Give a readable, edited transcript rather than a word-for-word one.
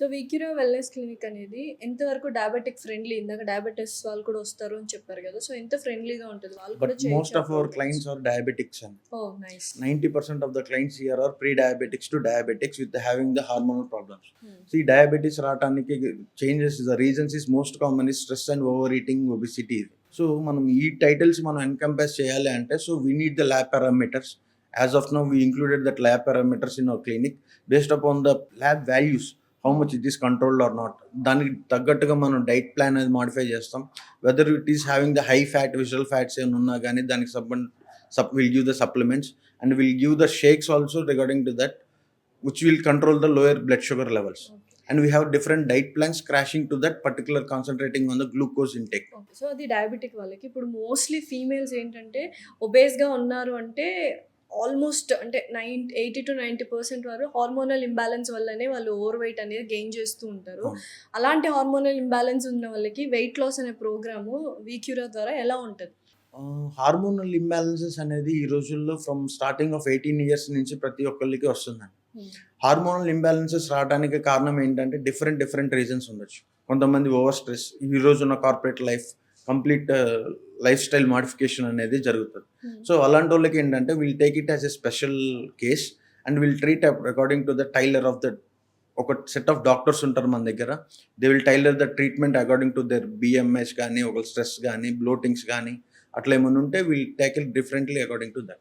So వీక్యూరా wellness clinic అనేది ఎంతవరకు diabetic friendly? ఇందాక డయాబెటిస్ వాళ్ళు కూడా వస్తారు అని చెప్పారు గదా! సో ఎంత ఫ్రెండ్లీగా ఉంటది? వాళ్ళు But కూడా most చేయొచ్చా of our programmes? clients are diabetics, and oh! Nice. 90% of the clients here are pre-diabetics to diabetics with having the hormonal problems. హ్మ్. See, diabetes రావటానికి changes, the reasons is most common is stress and overeating, obesity. So మనం ఈ titles మనం encompass చేయాలి అంటే, so we need the lab parameters. As of now we included that lab parameters in our clinic based upon the lab values, how much it is controlled or not. దానికి తగ్గట్టుగా మనం diet plan అనేది modify చేస్తాం. Whether it is having the high fat visual fats ఏమైనా ఉన్నా కానీ దానికి will give the supplements and will give the shakes also regarding to that, which will control the lower blood sugar levels. Okay. And we have different diet plans crashing to that particular, concentrating on the glucose intake. Okay. So అది diabetic వాళ్ళకి. ఇప్పుడు mostly females ఏంటంటే ఒబేస్‌గా ఉన్నారు అంటే almost అంటే 80-90% వారు hormonal imbalance వల్లనే వాళ్ళు ఓవర్ వెయిట్ అనేది గెయిన్ చేస్తూ ఉంటారు. అవును. అలాంటి హార్మోనల్ ఇంబాలెన్స్ ఉన్న వాళ్ళకి వెయిట్ లాస్ అనే ప్రోగ్రాము వీక్యూరా ద్వారా ఎలా ఉంటది? హార్మోనల్ ఇంబ్యాలెన్సెస్ అనేది ఈ రోజుల్లో ఫ్రమ్ స్టార్టింగ్ ఆఫ్ 18 ఇయర్స్ నుంచి ప్రతి ఒక్కరికి వస్తుందండి. హ్మ్. హార్మోనల్ ఇంబ్యాలెన్సెస్ రావడానికి కారణం ఏంటంటే డిఫరెంట్ రీజన్స్ ఉండొచ్చు. కొంతమంది ఓవర్ స్ట్రెస్, ఈ రోజున్న corporate life, complete lifestyle modification అనేది జరుగుతుంది. హ్మ్. సో అలాంటి వాళ్ళకి ఏంటంటే will take it as a special case and will treat according to the tailor of the, ఒక సెట్ ఆఫ్ డాక్టర్స్ ఉంటారు మన దగ్గర. They will tailor the treatment according to their BMS కానీ, ఒక స్ట్రెస్ కానీ, బ్లోటింగ్స్ కానీ అట్లా ఏమైనా ఉంటే will take it differently according to that.